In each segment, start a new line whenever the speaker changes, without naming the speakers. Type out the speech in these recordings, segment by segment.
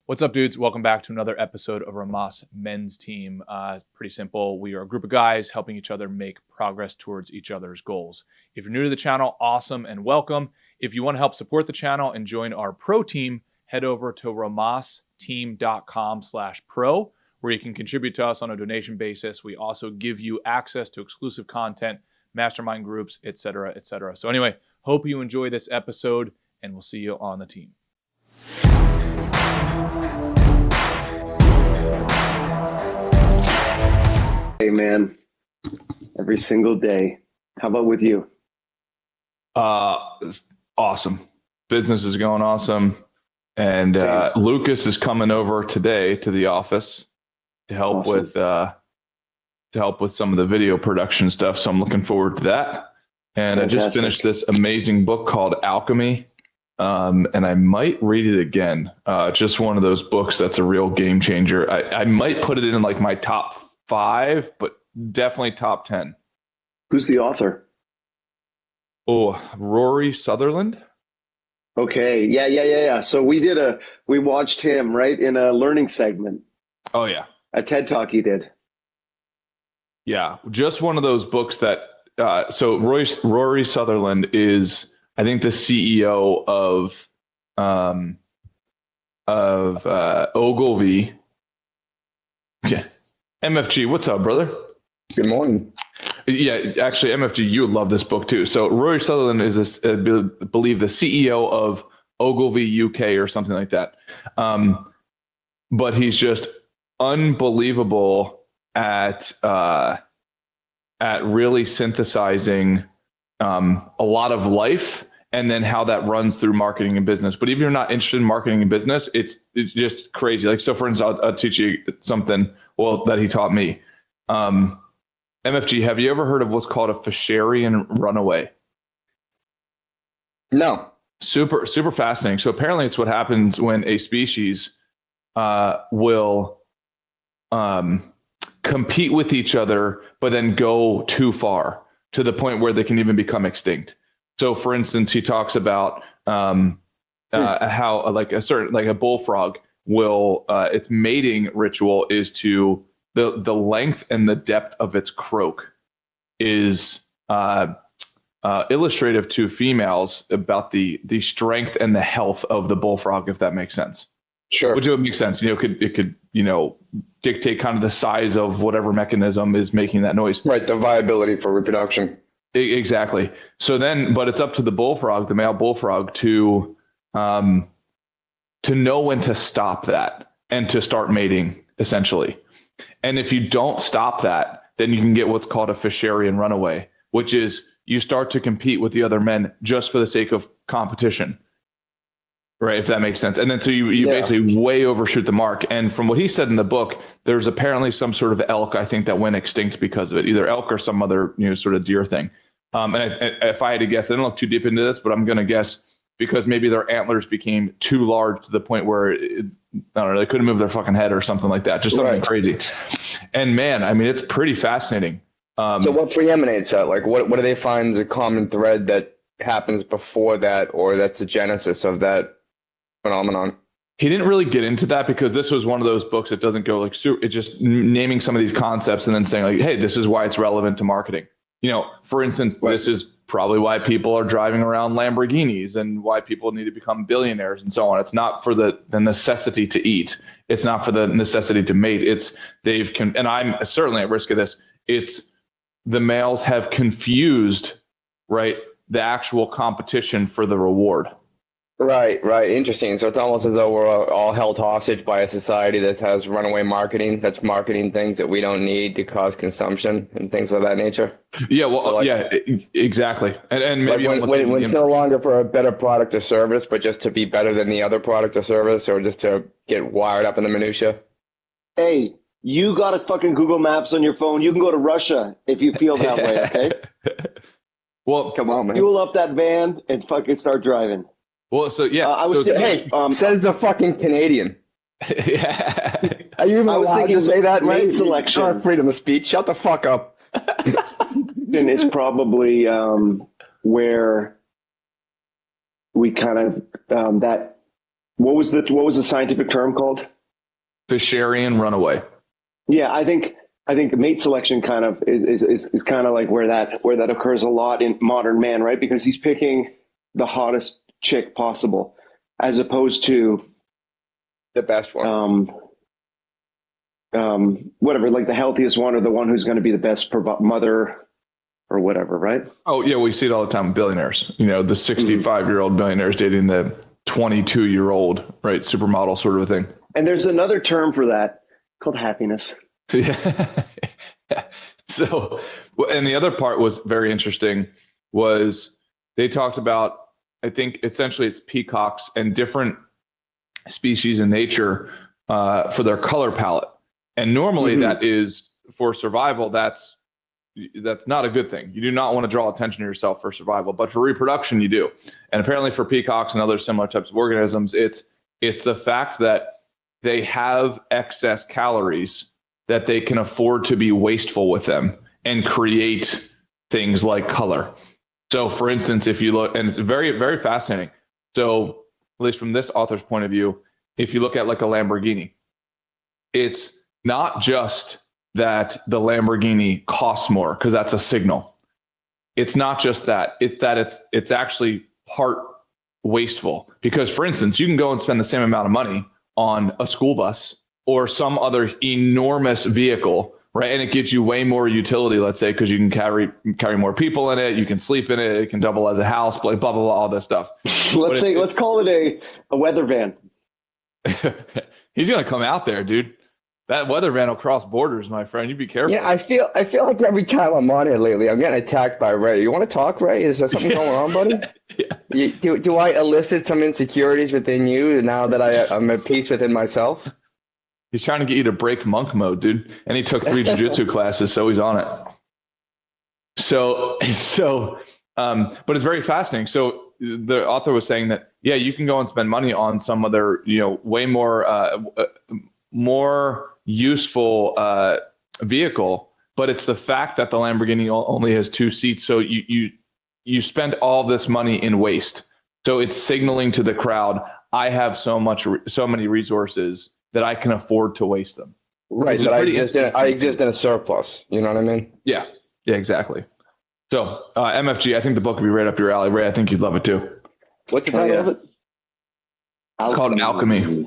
What's up, dudes? Welcome back to another episode of Rhomas Men's Team. Pretty simple. We are a group of guys helping each other make progress towards each other's goals. If you're new to the channel, awesome and welcome. If you want to help support the channel and join our pro team, head over to rhomasteam.com/pro, where you can contribute to us on a donation basis. We also give you access to exclusive content, mastermind groups, etc., etc. So anyway, hope you enjoy this episode, and we'll see you on the team.
Hey man, every single day. How about with you?
It's awesome. Business is going awesome. And Lucas is coming over today to the office to help with some of the video production stuff. So I'm looking forward to that. And Fantastic. I just finished this amazing book called Alchemy. And I might read it again. Just one of those books that's a real game changer. I might put it in like my top 5, but definitely top 10.
Who's the author?
Oh, Rory Sutherland.
Okay. Yeah. So we watched him right in a learning segment.
Oh yeah.
A TED Talk he did.
Yeah. Just one of those books that, so Rory Sutherland is, I think, the CEO of Ogilvy. Yeah. MFG, what's up, brother?
Good morning.
Yeah, actually, MFG, you would love this book too. So Rory Sutherland is, I believe, the CEO of Ogilvy UK or something like that. But he's just unbelievable at really synthesizing a lot of life and then how that runs through marketing and business. But if you're not interested in marketing and business, it's just crazy. Like, so for instance, I'll teach you something, that he taught me. MFG, have you ever heard of what's called a Fisherian runaway?
No.
Super fascinating. So apparently it's what happens when a species will compete with each other, but then go too far to the point where they can even become extinct. So for instance, he talks about how like a bullfrog will, its mating ritual is to the length and the depth of its croak is illustrative to females about the strength and the health of the bullfrog, if that makes sense.
Sure.
Which would make sense. It could dictate kind of the size of whatever mechanism is making that noise.
Right. The viability for reproduction.
Exactly. So then, but it's up to the bullfrog, the male bullfrog, to know when to stop that and to start mating, essentially. And if you don't stop that, then you can get what's called a Fisherian runaway, which is you start to compete with the other men just for the sake of competition. Right, if that makes sense. And then so you basically way overshoot the mark. And from what he said in the book, there's apparently some sort of elk, I think, that went extinct because of it, either elk or some other sort of deer thing. And if I had to guess, I don't look too deep into this, but I'm going to guess because maybe their antlers became too large to the point where I don't know, they couldn't move their fucking head or something like that, just something crazy. And man, I mean, it's pretty fascinating.
So what preeminates that? Like, what do they find is a common thread that happens before that, or that's the genesis of that phenomenon?
He didn't really get into that because this was one of those books that doesn't go like it's just naming some of these concepts and then saying like, hey, this is why it's relevant to marketing. For instance, This is probably why people are driving around Lamborghinis and why people need to become billionaires and so on. It's not for the necessity to eat. It's not for the necessity to mate. And I'm certainly at risk of this. It's the males have confused, right, the actual competition for the reward.
Right. Interesting. So it's almost as though we're all held hostage by a society that has runaway marketing, that's marketing things that we don't need to cause consumption and things of that nature.
Yeah, well, exactly. And maybe
like when it's no longer for a better product or service, but just to be better than the other product or service, or just to get wired up in the minutia.
Hey, you got a fucking Google Maps on your phone. You can go to Russia if you feel that way, okay?
Well,
come on, man.
Fuel up that van and fucking start driving.
Well, so yeah,
says the fucking Canadian.
Yeah.
Are you even allowed to say that,
mate? Selection.
Our freedom of speech. Shut the fuck up.
And it's probably where we kind of that What was the scientific term called?
Fisherian runaway.
Yeah, I think mate selection kind of is kind of like where that occurs a lot in modern man, right? Because he's picking the hottest chick possible, as opposed to
The best one.
whatever, like the healthiest one or the one who's going to be the best mother or whatever, right?
Oh yeah, we see it all the time with billionaires. You know, the 65-year-old billionaires dating the 22-year-old, right, supermodel sort of a thing.
And there's another term for that called happiness.
Yeah. So, and the other part was very interesting was they talked about, I think essentially it's peacocks and different species in nature for their color palette. And normally that is for survival. That's not a good thing. You do not want to draw attention to yourself for survival, but for reproduction, you do. And apparently for peacocks and other similar types of organisms, it's the fact that they have excess calories that they can afford to be wasteful with them and create things like color. So for instance, if you look, and it's very, very fascinating. So at least from this author's point of view, if you look at like a Lamborghini, it's not just that the Lamborghini costs more because that's a signal. It's not just that. It's that it's actually part wasteful. Because for instance, you can go and spend the same amount of money on a school bus or some other enormous vehicle, right? And it gives you way more utility, let's say, because you can carry more people in it, you can sleep in it, it can double as a house, blah, blah, blah, all this stuff.
Let's call it a weather van.
He's going to come out there, dude. That weather van will cross borders, my friend. You be careful.
Yeah, I feel like every time I'm on here lately, I'm getting attacked by Ray. You want to talk, Ray? Is there something going on, buddy? Yeah. Do I elicit some insecurities within you now that I'm at peace within myself?
He's trying to get you to break monk mode, dude. And he took 3 jiu-jitsu classes, so he's on it. So, but it's very fascinating. So the author was saying that, yeah, you can go and spend money on some other, way more useful vehicle, but it's the fact that the Lamborghini only has 2 seats. So you spend all this money in waste. So it's signaling to the crowd, I have so many resources that I can afford to waste them.
Right. So I exist in a surplus. You know what I mean?
Yeah. Yeah, exactly. So MFG, I think the book would be right up your alley. Ray, I think you'd love it too.
What's the title of it?
It's called Alchemy.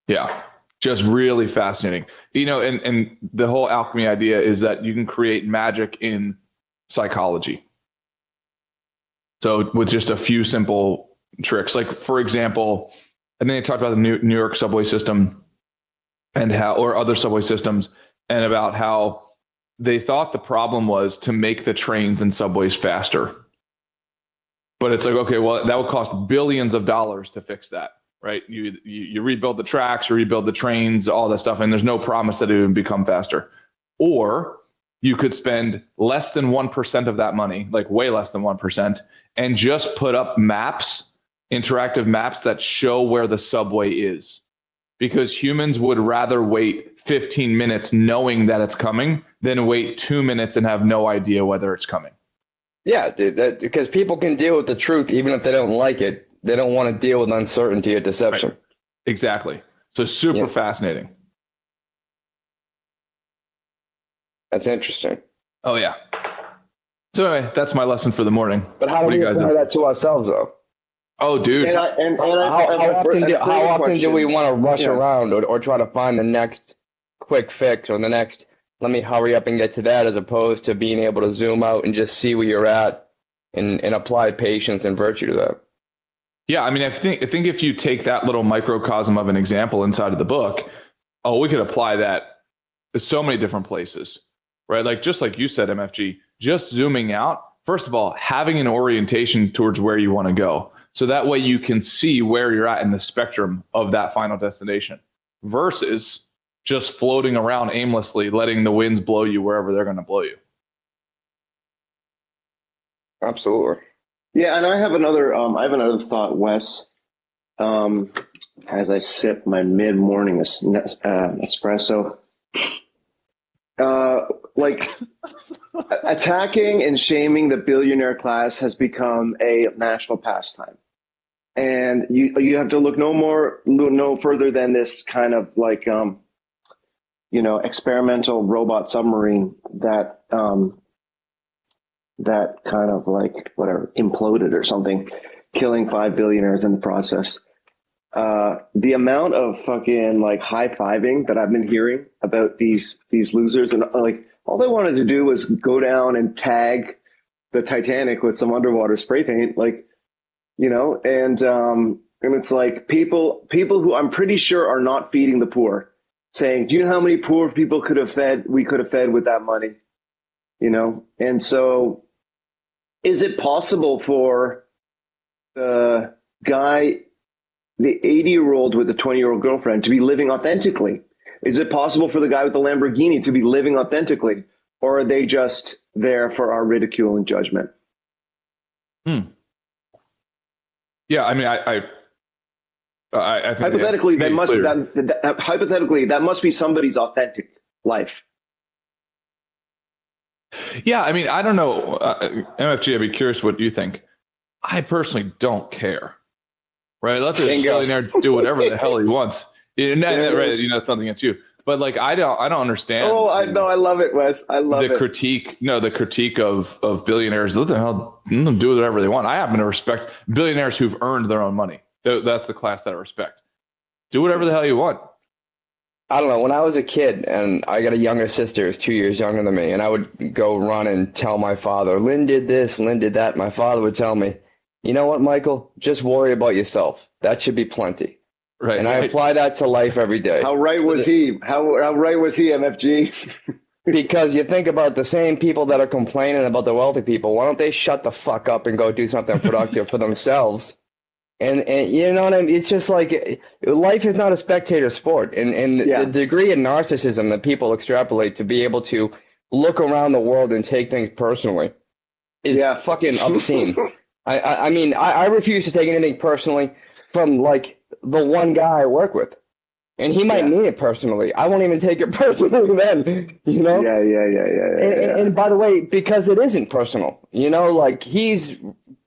Yeah. Just really fascinating. And the whole alchemy idea is that you can create magic in psychology. So with just a few simple tricks, like for example, and then they talked about the New York subway system and or other subway systems, and about how they thought the problem was to make the trains and subways faster. But it's like, okay, well, that would cost billions of dollars to fix that, right? You rebuild the tracks, you rebuild the trains, all that stuff, and there's no promise that it would become faster. Or you could spend less than 1% of that money, like way less than 1%, and just put up maps, interactive maps that show where the subway is. Because humans would rather wait 15 minutes knowing that it's coming than wait 2 minutes and have no idea whether it's coming.
Yeah, dude, because people can deal with the truth even if they don't like it. They don't want to deal with uncertainty or deception.
Right. Exactly. So super fascinating.
That's interesting.
Oh, yeah. So anyway, that's my lesson for the morning.
But how do we apply that to ourselves, though?
Oh, dude.
How often do we want to rush around or try to find the next quick fix or the next, let me hurry up and get to that, as opposed to being able to zoom out and just see where you're at and apply patience and virtue to that?
Yeah, I mean, I think if you take that little microcosm of an example inside of the book, we could apply that to so many different places, right? Like, just like you said, MFG, just zooming out, first of all, having an orientation towards where you want to go. So that way you can see where you're at in the spectrum of that final destination versus just floating around aimlessly, letting the winds blow you wherever they're going to blow you.
Absolutely.
Yeah, and I have another thought, Wes. As I sip my mid-morning espresso, like attacking and shaming the billionaire class has become a national pastime, And you have to look no further than this kind of like, experimental robot submarine that kind of like whatever imploded or something, killing 5 billionaires in the process. The amount of fucking like high-fiving that I've been hearing about these losers, and like all they wanted to do was go down and tag the Titanic with some underwater spray paint, like, and it's like people who I'm pretty sure are not feeding the poor, saying, do you know how many poor people we could have fed with that money? And so is it possible for the guy, the 80-year-old with the 20-year-old girlfriend, to be living authentically? Is it possible for the guy with the Lamborghini to be living authentically? Or are they just there for our ridicule and judgment?
Yeah, I mean, I think
hypothetically, that must be somebody's authentic life.
Yeah, I mean, I don't know. MFG, I'd be curious what you think. I personally don't care. Right? Let the billionaire do whatever the hell he wants. Right, it's something against you. But like, I don't understand.
Oh, I know. I love it, Wes. I love
the critique. No, the critique of billionaires. Let them do whatever they want. I happen to respect billionaires who've earned their own money. That's the class that I respect. Do whatever the hell you want.
I don't know. When I was a kid, and I got a younger sister who's 2 years younger than me, and I would go run and tell my father, Lynn did this, Lynn did that. My father would tell me, you know what, Michael? Just worry about yourself. That should be plenty.
Right.
And I apply that to life every day.
How right was he? How right was he, MFG?
Because you think about the same people that are complaining about the wealthy people. Why don't they shut the fuck up and go do something productive for themselves? And you know what I mean? It's just like life is not a spectator sport. And the degree of narcissism that people extrapolate to be able to look around the world and take things personally is fucking obscene. I mean, I refuse to take anything personally from like the one guy I work with. And he might mean it personally. I won't even take it personally then, Yeah. And by the way, because it isn't personal, like he's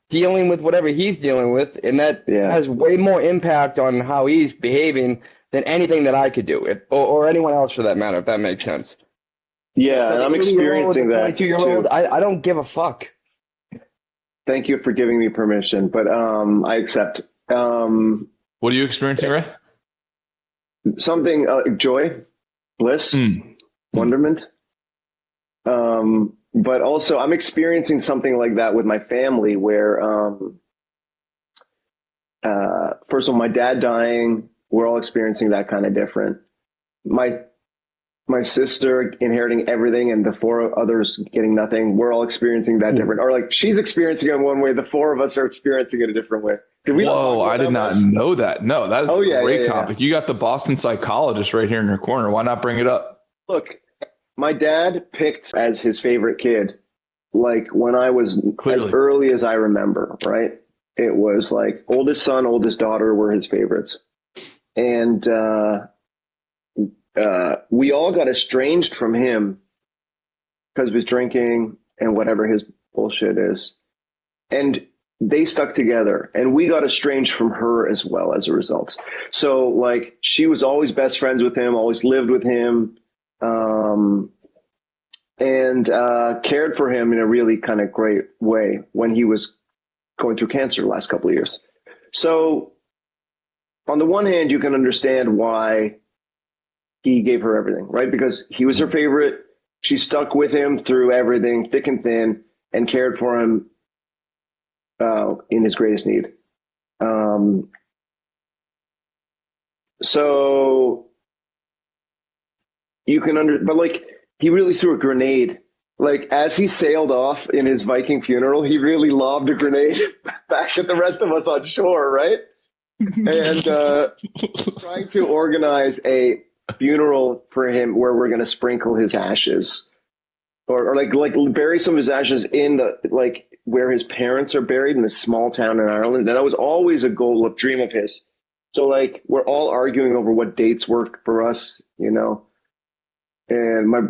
dealing with whatever he's dealing with, and that has way more impact on how he's behaving than anything that I could do, or anyone else for that matter, if that makes sense.
Yeah, so and I'm experiencing that.
22-year-old, I don't give a fuck.
Thank you for giving me permission, but I accept.
What are you experiencing, Ray?
Something joy, bliss, wonderment. But also I'm experiencing something like that with my family where, first of all, my dad dying, we're all experiencing that kind of different. My sister inheriting everything and the 4 others getting nothing. We're all experiencing that different. Or like she's experiencing it one way, the 4 of us are experiencing it a different way.
Whoa, I did not know that. No, that is a great topic. You got the Boston psychologist right here in your corner. Why not bring it up?
Look, my dad picked as his favorite kid, like when I was as early as I remember, right? It was like oldest son, oldest daughter were his favorites. And we all got estranged from him because of his drinking and whatever his bullshit is. And they stuck together, and we got estranged from her as well as a result. So like she was always best friends with him, always lived with him, and cared for him in a really kind of great way when he was going through cancer the last couple of years. So on the one hand, you can understand why he gave her everything, right? Because he was her favorite. She stuck with him through everything, thick and thin, and cared for him in his greatest need. So you can but like he really threw a grenade. Like as he sailed off in his Viking funeral, he really lobbed a grenade back at the rest of us on shore, right? And trying to organize a funeral for him where we're going to sprinkle his ashes, or like bury some of his ashes in the like where his parents are buried in this small town in Ireland. And that was always a goal, a dream of his. So like we're all arguing over what dates work for us, And my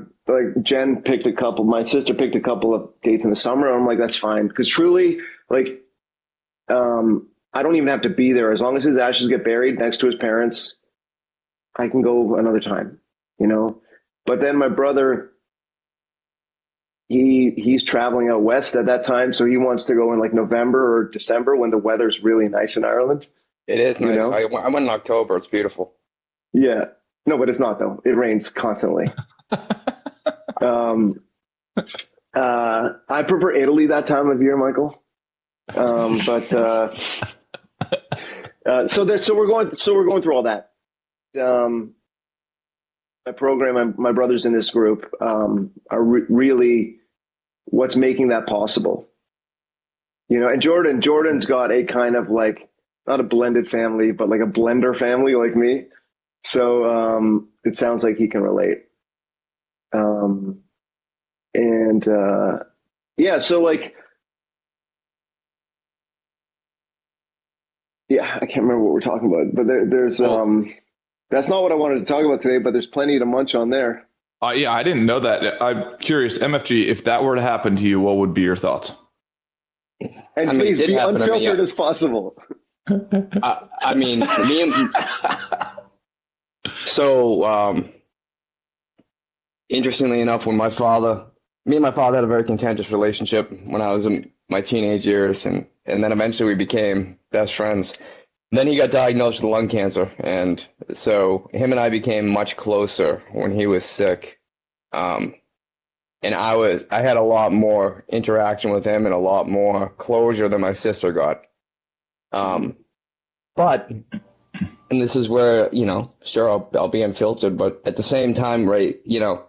sister picked a couple of dates in the summer. And I'm like, that's fine, because truly, like, I don't even have to be there. As long as his ashes get buried next to his parents, I can go another time, you know? But then my brother, he's traveling out west at that time. So he wants to go in like November or December when the weather's really nice in Ireland.
It is nice.
You know?
I went in October. It's beautiful.
Yeah. No, but it's not though. It rains constantly. I prefer Italy that time of year, Michael. So we're going through all that. My program, my brothers in this group are really what's making that possible. You know, and Jordan's got a kind of like, not a blended family, but like a blender family like me. So it sounds like he can relate. Yeah, so like, yeah, I can't remember what we're talking about, but there's that's not what I wanted to talk about today, but there's plenty to munch on there.
Yeah, I didn't know that. I'm curious, MFG, if that were to happen to you, what would be your thoughts?
And please be unfiltered as possible.
I mean, interestingly enough, when me and my father had a very contentious relationship when I was in my teenage years, and then eventually we became best friends. Then he got diagnosed with lung cancer, and so him and I became much closer when he was sick. And I had a lot more interaction with him and a lot more closure than my sister got. But, and this is where, you know, sure, I'll be unfiltered, but at the same time, right, you know,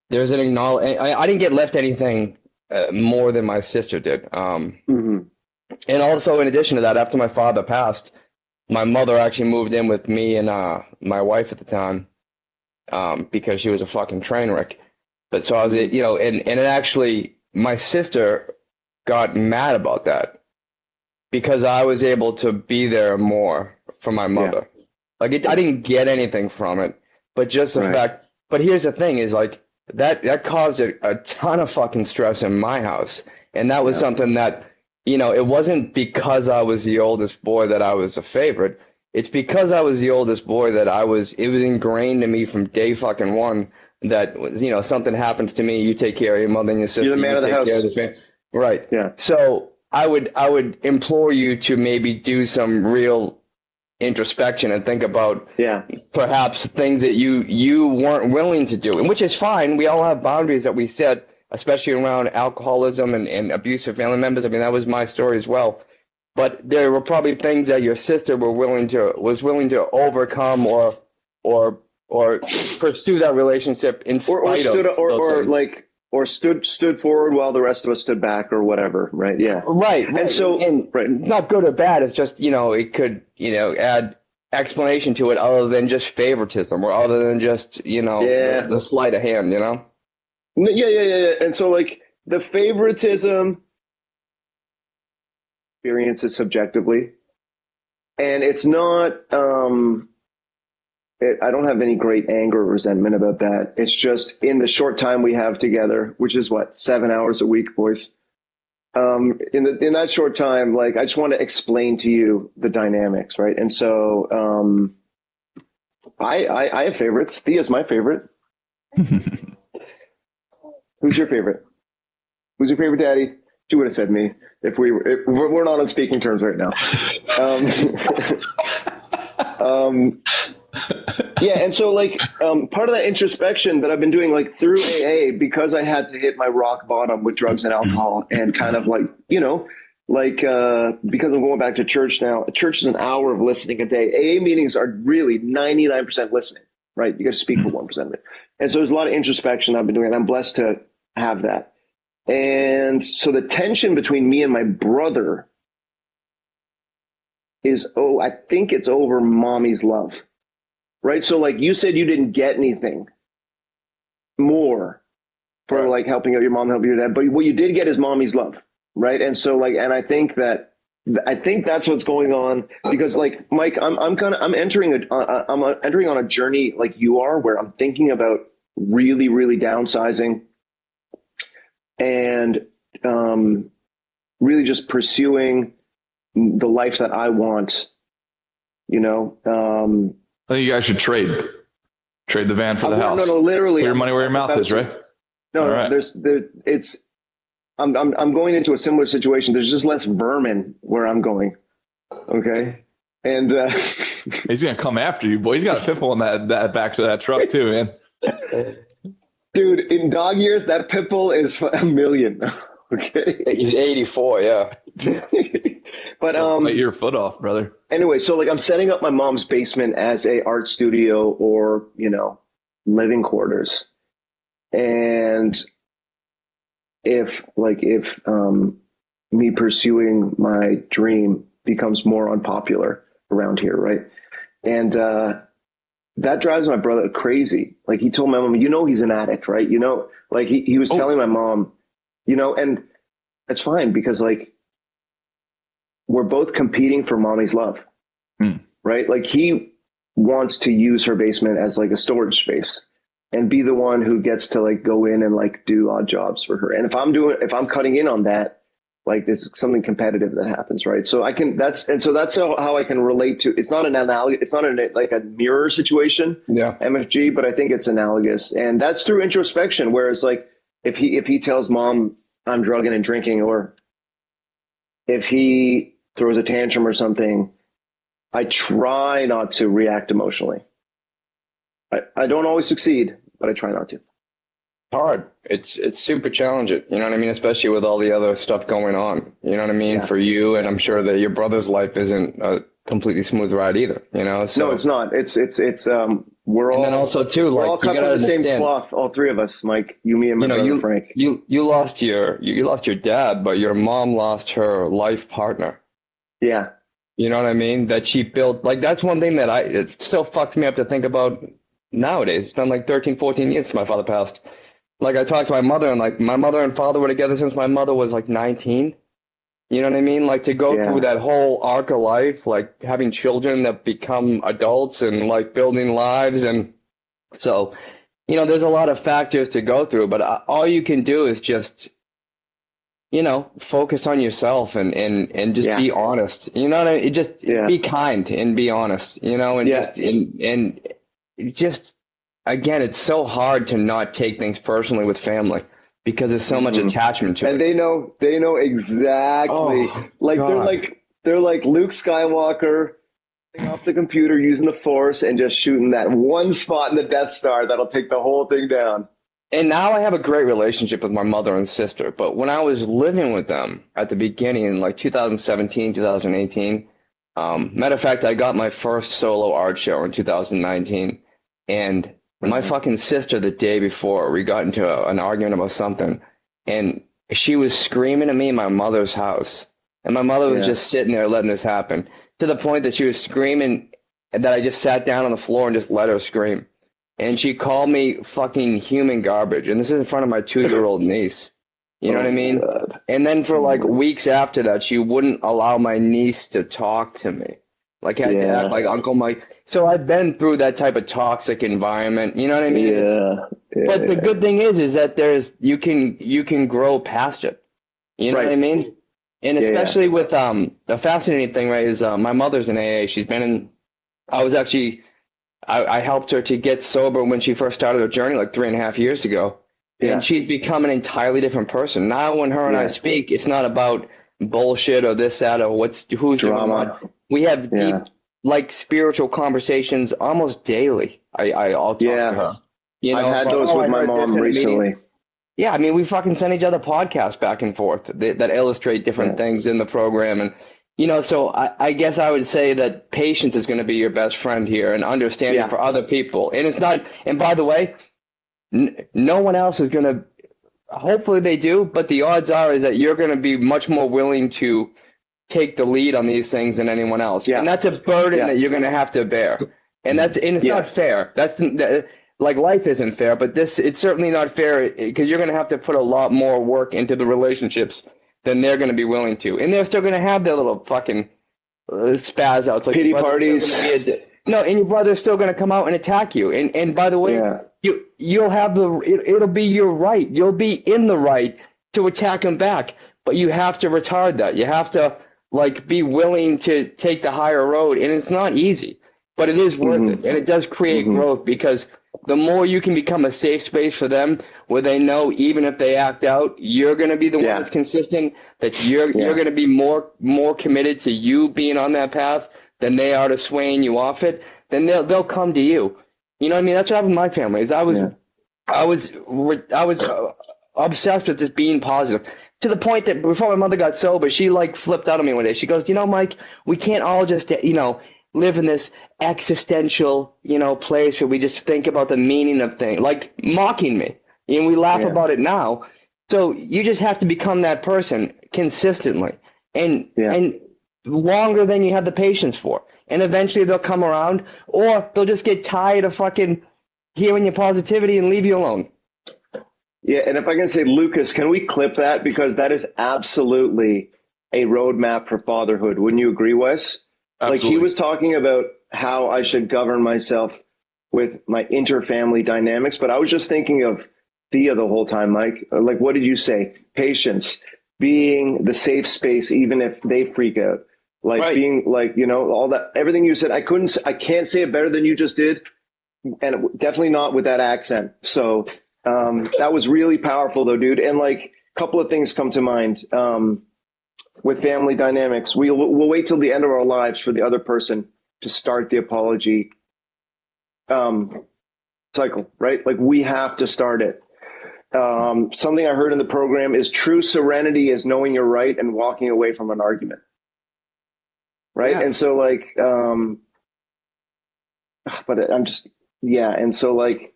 there's an I didn't get left anything more than my sister did. And also, in addition to that, after my father passed, my mother actually moved in with me and my wife at the time because she was a fucking train wreck. But so I was, you know, and it actually, my sister got mad about that because I was able to be there more for my mother. Yeah. Like, I didn't get anything from it, but just the fact. But here's the thing: is like that caused a ton of fucking stress in my house, and that was something that. You know, it wasn't because I was the oldest boy that I was a favorite. It's because I was the oldest boy that it was ingrained in me from day fucking one that, you know, something happens to me, you take care of your mother and your sister.
You're the man of the house.
Care of the family. Right.
Yeah.
So I would implore you to maybe do some real introspection and think about perhaps things that you weren't willing to do, and which is fine. We all have boundaries that we set, especially around alcoholism and abusive family members. I mean, that was my story as well. But there were probably things that your sister was willing to overcome or pursue that relationship in spite
stood forward while the rest of us stood back or whatever. Right. Yeah.
Right.
And so
not good or bad. It's just, you know, it could, you know, add explanation to it other than just favoritism or other than just, you know, the sleight of hand, you know?
Yeah. And so, like, the favoritism experiences subjectively, and it's not. I don't have any great anger or resentment about that. It's just in the short time we have together, which is what, 7 hours a week, boys. In that short time, like, I just want to explain to you the dynamics, right? And so, I have favorites. Thea's my favorite. Who's your favorite? Who's your favorite daddy? She would have said me if we're not on speaking terms right now. Yeah, and so like part of that introspection that I've been doing like through AA, because I had to hit my rock bottom with drugs and alcohol, and kind of like, you know, like because I'm going back to church now. Church is an hour of listening a day. AA meetings are really 99% listening, right? You got to speak for 1% of it. And so there's a lot of introspection I've been doing, and I'm blessed to have that. And so the tension between me and my brother is, I think it's over mommy's love, right? So like you said, you didn't get anything more for like helping out your mom, helping your dad, but what you did get is mommy's love, right? And so like, and I think that's what's going on, because like, Mike, I'm entering on a journey like you are, where I'm thinking about really, really downsizing and really just pursuing the life that I want, you know.
I think you guys should trade the van for the house.
No, literally.
Put your money where your mouth is, right?
No,
all right.
I'm going into a similar situation. There's just less vermin where I'm going. Okay. And
he's gonna come after you, boy. He's got a pit bull in that back to that truck too, man.
Dude, in dog years, that pit bull is $1 million. Okay.
He's 84, yeah.
But
bite your foot off, brother.
Anyway, so like I'm setting up my mom's basement as a art studio or, you know, living quarters. And if me pursuing my dream becomes more unpopular around here, right? And that drives my brother crazy. Like he told my mom, you know, he's an addict, right? You know, like he was telling my mom, you know, and it's fine because like we're both competing for mommy's love, right? Like he wants to use her basement as like a storage space and be the one who gets to like go in and like do odd jobs for her. And if I'm cutting in on that, like there's something competitive that happens, right? So that's how I can relate to. It's not an analogy. It's not like a mirror situation, MFG, but I think it's analogous, and that's through introspection. Whereas like if he tells mom I'm drugging and drinking, or if he throws a tantrum or something, I try not to react emotionally. I don't always succeed, but I try not to.
Hard. It's super challenging. You know what I mean? Especially with all the other stuff going on. You know what I mean? For you, and I'm sure that your brother's life isn't a completely smooth ride either. You know? So,
no, it's not. It's we're all.
And then also too,
we're
like
all cut from the same cloth. All three of us, Mike. You, me, and my brother Frank.
You lost your dad, but your mom lost her life partner.
Yeah.
You know what I mean? That she built. Like that's one thing that it still fucks me up to think about nowadays. It's been like 13, 14 years since my father passed. Like I talked to my mother, and like my mother and father were together since my mother was like 19. You know what I mean? Like to go through that whole arc of life, like having children that become adults and like building lives. And so, you know, there's a lot of factors to go through, but all you can do is just, you know, focus on yourself and just be honest. You know what I mean? Just be kind and be honest, you know, and just, again, it's so hard to not take things personally with family because there's so much attachment to it.
And they know exactly. They're like Luke Skywalker off the computer using the Force and just shooting that one spot in the Death Star that'll take the whole thing down.
And now I have a great relationship with my mother and sister. But when I was living with them at the beginning in like 2017, 2018, matter of fact, I got my first solo art show in 2019. And my fucking sister, the day before, we got into an argument about something, and she was screaming at me in my mother's house. And my mother was just sitting there letting this happen, to the point that she was screaming that I just sat down on the floor and just let her scream. And she called me fucking human garbage. And this is in front of my 2-year-old niece. You know what I mean? God. And then for like weeks after that, she wouldn't allow my niece to talk to me. Like had to act like Uncle Mike. So I've been through that type of toxic environment. You know what I mean? But the good thing is that you can grow past it. You know what I mean? And especially with the fascinating thing, right, is my mother's in AA. She's been in. I helped her to get sober when she first started her journey like 3.5 years ago. And she's become an entirely different person. Now when her and I speak, it's not about bullshit or this, that, or who's drama. Doing what. We have deep, like spiritual conversations almost daily. I'll talk to her. You know,
I've had those with my mom recently.
Yeah, I mean, we fucking send each other podcasts back and forth that illustrate different things in the program. And, you know, so I guess I would say that patience is going to be your best friend here, and understanding for other people. And it's not, and by the way, no one else is going to, hopefully they do, but the odds are is that you're going to be much more willing to take the lead on these things than anyone else. And that's a burden that you're going to have to bear. And it's not fair. Like life isn't fair, but it's certainly not fair because you're going to have to put a lot more work into the relationships than they're going to be willing to. And they're still going to have their little fucking spaz outs. Like
pity parties.
No, and your brother's still going to come out and attack you. And by the way, you'll have it'll be your right. You'll be in the right to attack him back, but you have to retard that. You have to like be willing to take the higher road. And it's not easy, but it is worth it. And it does create growth, because the more you can become a safe space for them, where they know even if they act out, you're going to be the one that's consistent, that you're going to be more committed to you being on that path than they are to swaying you off it, then they'll come to you. You know what I mean? That's what happened with my family. Is I was obsessed with just being positive, to the point that before my mother got sober, she like flipped out on me one day. She goes, you know, Mike, we can't all just, you know, live in this existential, you know, place where we just think about the meaning of things, like mocking me. And we laugh about it now. So you just have to become that person consistently and longer than you have the patience for. And eventually they'll come around, or they'll just get tired of fucking hearing your positivity and leave you alone.
Yeah, and if I can say, Lucas, can we clip that? Because that is absolutely a roadmap for fatherhood. Wouldn't you agree, Wes? Absolutely. Like, he was talking about how I should govern myself with my inter-family dynamics, but I was just thinking of Thea the whole time, Mike. Like, what did you say? Patience, being the safe space, even if they freak out. Like being like, you know, all that, everything you said, I can't say it better than you just did. And definitely not with that accent. So that was really powerful though, dude. And like, a couple of things come to mind with family dynamics. We'll wait till the end of our lives for the other person to start the apology cycle, right? Like, we have to start it. Something I heard in the program is true serenity is knowing you're right and walking away from an argument. Right. Yeah. And so like, but I'm just, and so like,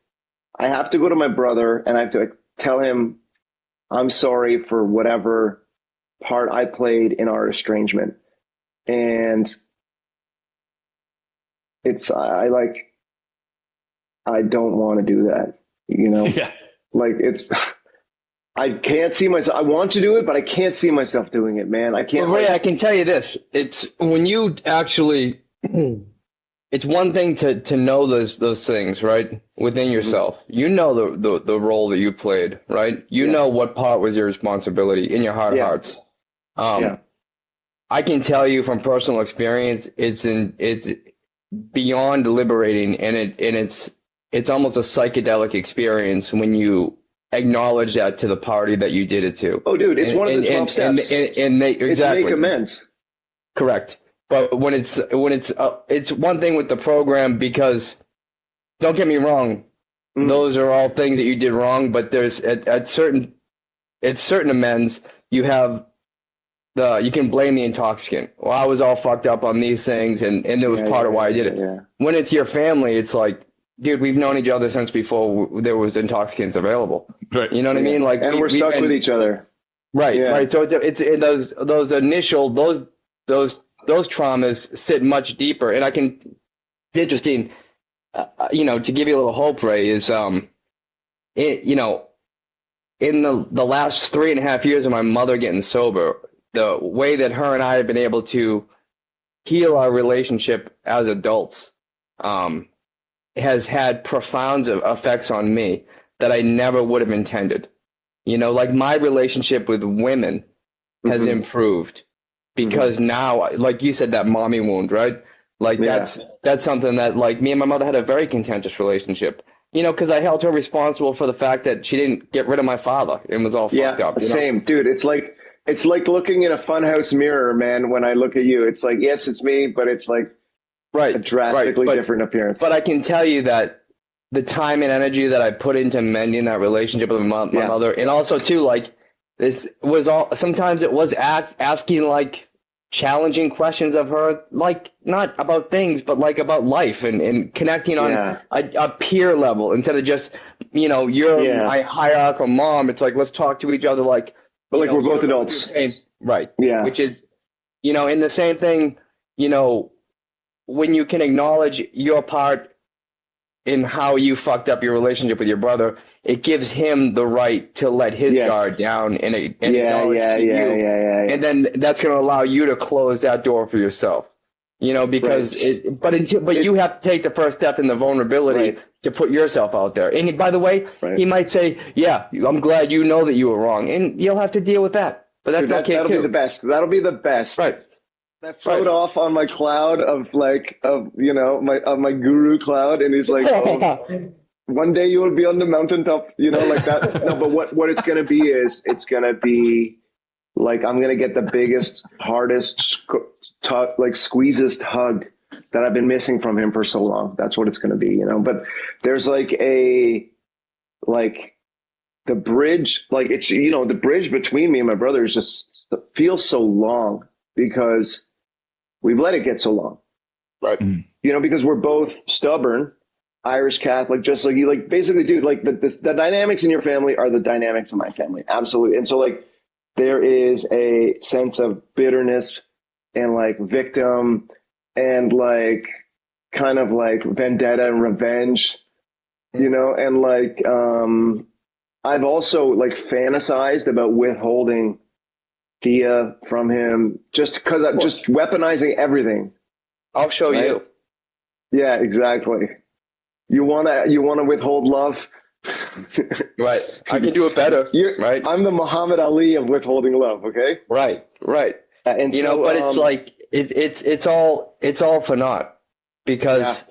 I have to go to my brother and I have to like, tell him I'm sorry for whatever part I played in our estrangement. And I don't want to do that, you know? Like, I can't see myself. I want to do it, but I can't see myself doing it, man. I can't.
Well, Ray, I can tell you this. It's when you actually, it's one thing to know those things, right? Within yourself. You know the role that you played, right? You know what part was your responsibility in your heart of hearts. I can tell you from personal experience, it's beyond liberating, and it's almost a psychedelic experience when you acknowledge that to the party that you did it to.
Oh, dude, it's one of the 12 steps.
And exactly.
It's make amends.
Correct. But when it's one thing with the program, because don't get me wrong, those are all things that you did wrong. But there's at certain amends, you can blame the intoxicant. Well, I was all fucked up on these things, and it was part of why I did it. Yeah. When it's your family, it's like, dude, we've known each other since before there was intoxicants available.
Right.
You know what I mean? Like,
and we're stuck with each other.
Right. Yeah. Right. So it's those initial those traumas sit much deeper. And it's interesting, you know, to give you a little hope, Ray, is you know, in the last 3.5 years of my mother getting sober, the way that her and I have been able to heal our relationship as adults, has had profound effects on me that I never would have intended. You know, like, my relationship with women has improved because now, like you said, that mommy wound, right? Like, that's something that, like, me and my mother had a very contentious relationship, you know, because I held her responsible for the fact that she didn't get rid of my father and was all fucked up.
Same, dude. It's like looking in a funhouse mirror, man. When I look at you, it's like, yes, it's me, but it's like, a drastically different appearance.
But I can tell you that the time and energy that I put into mending that relationship with my mother, and also too, like, this was all, sometimes it was asking like challenging questions of her, like, not about things, but like about life and connecting on a peer level instead of just, you know, you're my hierarchical mom. It's like, let's talk to each other like,
but like, we're both adults.
Right. Yeah. Which is, you know, in the same thing, you know, when you can acknowledge your part in how you fucked up your relationship with your brother, it gives him the right to let his guard down and acknowledge you. And then that's going to allow you to close that door for yourself. You know, because you have to take the first step in the vulnerability to put yourself out there. And by the way, he might say, "Yeah, I'm glad you know that you were wrong," and you'll have to deal with that. But that's okay too.
That'll be the best. That'll be the best.
Right.
that float off on my cloud of my guru cloud, and he's like, oh, one day you will be on the mountaintop, like that. No, but what it's gonna be is it's gonna be like I'm gonna get the biggest, hardest, squeezest hug that I've been missing from him for so long. That's what it's gonna be, But there's the bridge, it's the bridge between me and my brother is just feels so long because we've let it get so long,
right?
Because we're both stubborn, Irish Catholic, just like you. Basically, dude, the dynamics in your family are the dynamics of my family, absolutely. And so there is a sense of bitterness and victim and kind of vendetta and revenge, and I've also fantasized about withholding Thea from him just because I'm just weaponizing everything.
I'll show you.
Yeah, exactly. You wanna withhold love?
Right. I can do it better. Right.
I'm the Muhammad Ali of withholding love. Okay.
Right.
And
but it's all for naught because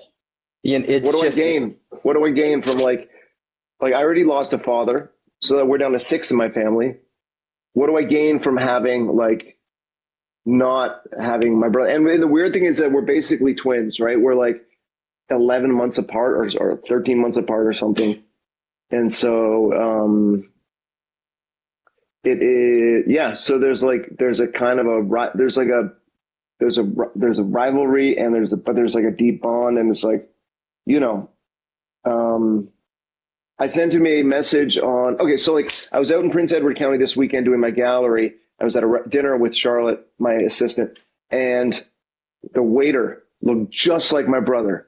it's
what do I gain? What do I gain from I already lost a father, so that we're down to 6 in my family. What do I gain from having not having my brother? And the weird thing is that we're basically twins, right? We're 11 months apart or 13 months apart or something. And so it is, yeah. So there's a kind of there's a rivalry and there's a deep bond, and it's I sent him a message on, so I was out in Prince Edward County this weekend doing my gallery. I was at a dinner with Charlotte, my assistant, and the waiter looked just like my brother.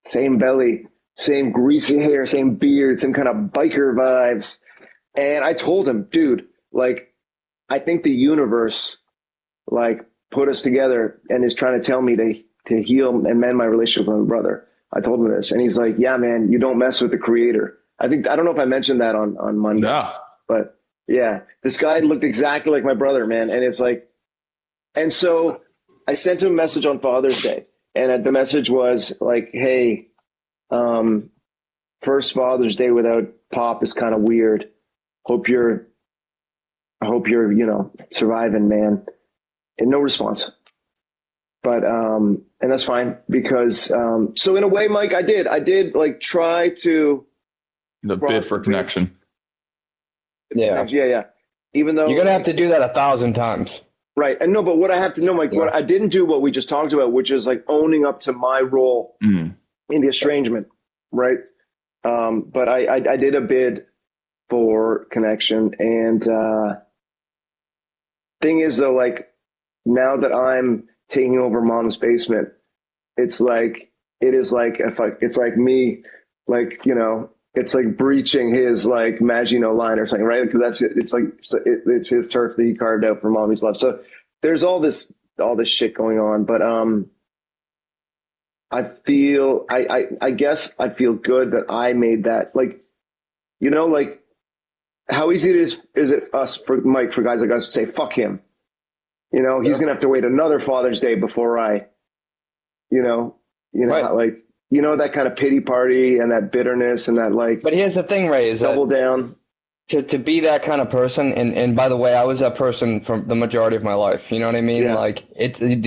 Same belly, same greasy hair, same beard, same kind of biker vibes. And I told him, dude, I think the universe put us together and is trying to tell me to heal and mend my relationship with my brother. I told him this, and he's like, yeah, man, you don't mess with the creator. I don't know if I mentioned that on Monday, but yeah, this guy looked exactly like my brother, man. And it's and so I sent him a message on Father's Day, and the message was hey, first Father's Day without Pop is kind of weird. I hope you're surviving, man. And no response. But, and that's fine because, so in a way, Mike, I did try to
the bid for connection.
Yeah. Even though
you're going to have to do that 1,000 times.
Right. And no, but what I have to know, Mike, what I didn't do, what we just talked about, which is owning up to my role in the estrangement. Right. But I did a bid for connection, and, thing is though, now that I'm taking over Mom's basement, it's me, it's breaching his Maginot Line or something, right? Because it's his turf that he carved out for Mommy's love. So there's all this shit going on, but I guess I feel good that I made that. How easy is it for guys like us to say fuck him? He's gonna have to wait another Father's Day before I, right. That kind of pity party and that bitterness and that But
here's the thing, Ray, is
double down.
To be that kind of person, and by the way, I was that person for the majority of my life. You know what I mean? Yeah.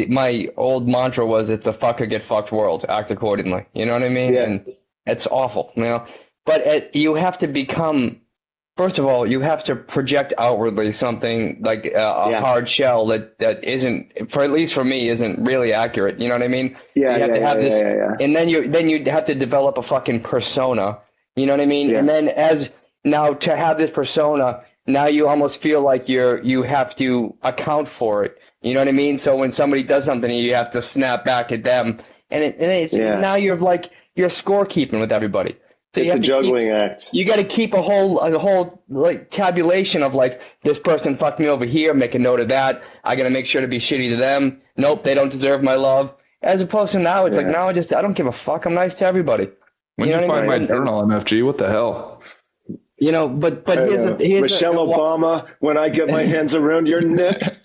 My old mantra was, "It's a fuck or get fucked world. Act accordingly." You know what I mean? Yeah. And it's awful, But you have to become. First of all, you have to project outwardly something a hard shell that isn't, for at least for me, isn't really accurate. You know what I mean?
Yeah.
You have to have this, and then you have to develop a fucking persona. You know what I mean? Yeah. And then now to have this persona, now you almost feel like you have to account for it. You know what I mean? So when somebody does something, you have to snap back at them, and now you're scorekeeping with everybody. So
it's a juggling act.
You got to keep a whole tabulation of this person fucked me over here. Make a note of that. I got to make sure to be shitty to them. Nope, they don't deserve my love. As opposed to now, it's now I don't give a fuck. I'm nice to everybody.
When you find my journal, MFG, what the hell?
But here's
Michelle Obama. When I get my hands around your neck.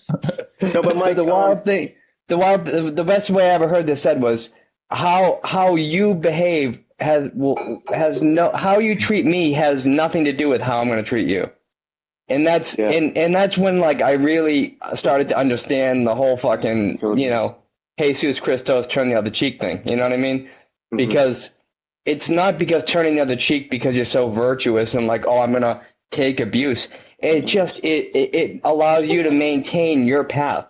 No, but Mike,
the wild thing. the best way I ever heard this said was how you behave has no how you treat me has nothing to do with how I'm going to treat you. And that's and that's when like I really started to understand the whole fucking, you know, Jesus Christos turn the other cheek thing. You know what I mean? Mm-hmm. Because it's not because turning the other cheek because you're so virtuous and like, oh, I'm going to take abuse. It just it allows you to maintain your path.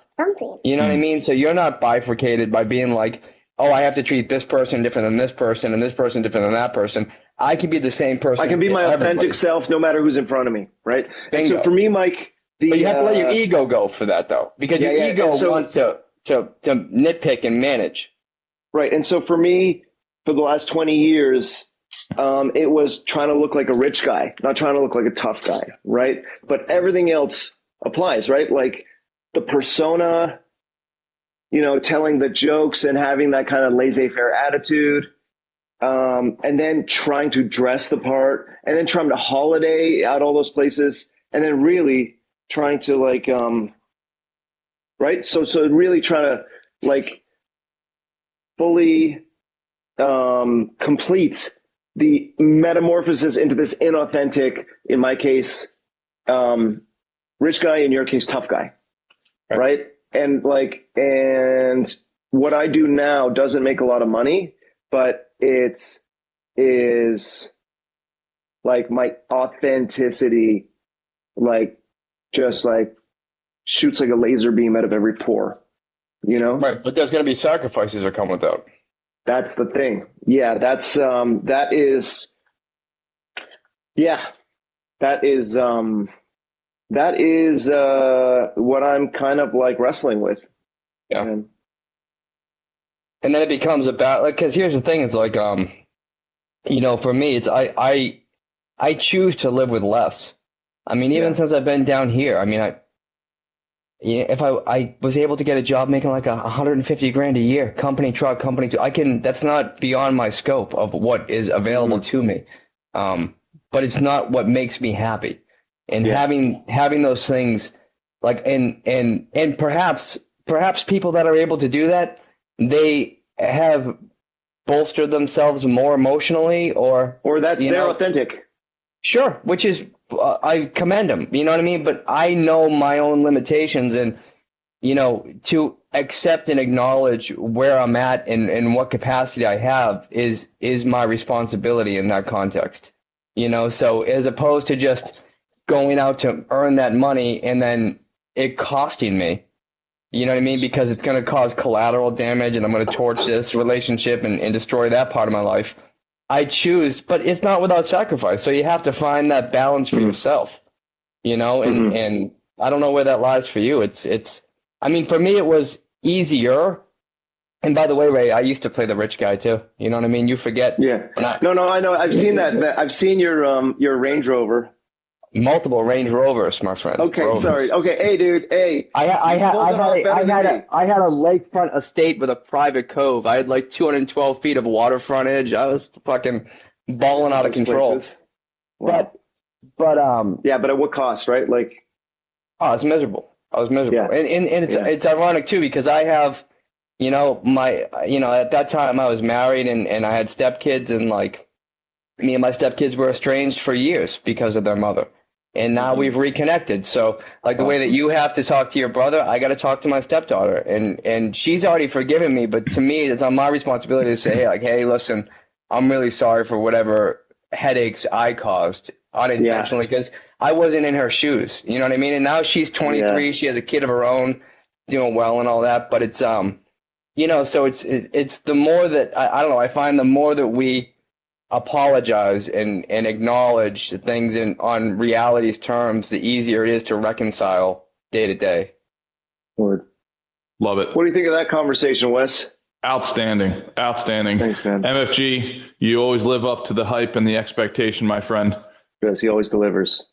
You know what I mean? So you're not bifurcated by being like, oh, I have to treat this person different than this person and this person different than that person. I can be the same person.
I can be my authentic self no matter who's in front of me, right? And so for me, Mike,
but you have to let your ego go for that, though, because your ego wants to nitpick and manage.
Right. And so for me, for the last 20 years, it was trying to look like a rich guy, not trying to look like a tough guy, right? But everything else applies, right? Like the persona, you know, telling the jokes and having that kind of laissez-faire attitude, and then trying to dress the part, and then trying to holiday at all those places, and then really trying to like, right? So really trying to like fully complete the metamorphosis into this inauthentic, in my case, rich guy, in your case, tough guy, right? And like, and what I do now doesn't make a lot of money, but it is like my authenticity, like just like shoots like a laser beam out of every pore, you know?
Right. But there's going to be sacrifices that come with that.
That's the thing. Yeah. That is what I'm kind of like wrestling with.
Yeah. And then it becomes about like, cause here's the thing. It's like, you know, for me, it's, I choose to live with less. I mean, even since I've been down here, I mean, if I was able to get a job making like $150,000 a year, company truck, that's not beyond my scope of what is available to me. But it's not what makes me happy. And having those things like, and perhaps people that are able to do that, they have bolstered themselves more emotionally or
that's they're authentic.
Sure. Which is, I commend them, you know what I mean? But I know my own limitations, and, you know, to accept and acknowledge where I'm at and what capacity I have is my responsibility in that context, you know? So as opposed to just going out to earn that money and then it costing me, you know what I mean? Because it's going to cause collateral damage and I'm going to torch this relationship and destroy that part of my life. I choose, but it's not without sacrifice. So you have to find that balance for yourself, you know, and I don't know where that lies for you. It's, I mean, for me, it was easier. And by the way, Ray, I used to play the rich guy too. You know what I mean? You forget.
Yeah. No, I know. I've seen that. I've seen your Range Rover.
Multiple Range Rovers, my friend.
Okay,
Rovers.
Sorry. Okay, hey, dude. Hey,
I had a lakefront estate with a private cove. I had like 212 feet of water frontage. I was fucking balling out of control.
Wow.
But
yeah, but at what cost, right? Like,
I was miserable. Yeah. And it's ironic too, because I have, you know, at that time I was married and I had stepkids, and like me and my stepkids were estranged for years because of their mother. And now we've reconnected. So like the way that you have to talk to your brother, I got to talk to my stepdaughter, and she's already forgiven me. But to me, it's on my responsibility to say, like, hey, listen, I'm really sorry for whatever headaches I caused unintentionally, because I wasn't in her shoes. You know what I mean? And now she's 23. She has a kid of her own, doing well and all that. But it's, you know, so it's the more that I don't know, I find the more that we apologize and acknowledge things on reality's terms, the easier it is to reconcile day to day.
Word.
Love it.
What do you think of that conversation, Wes?
Outstanding.
Thanks, man.
MFG, you always live up to the hype and the expectation, my friend.
Yes, he always delivers.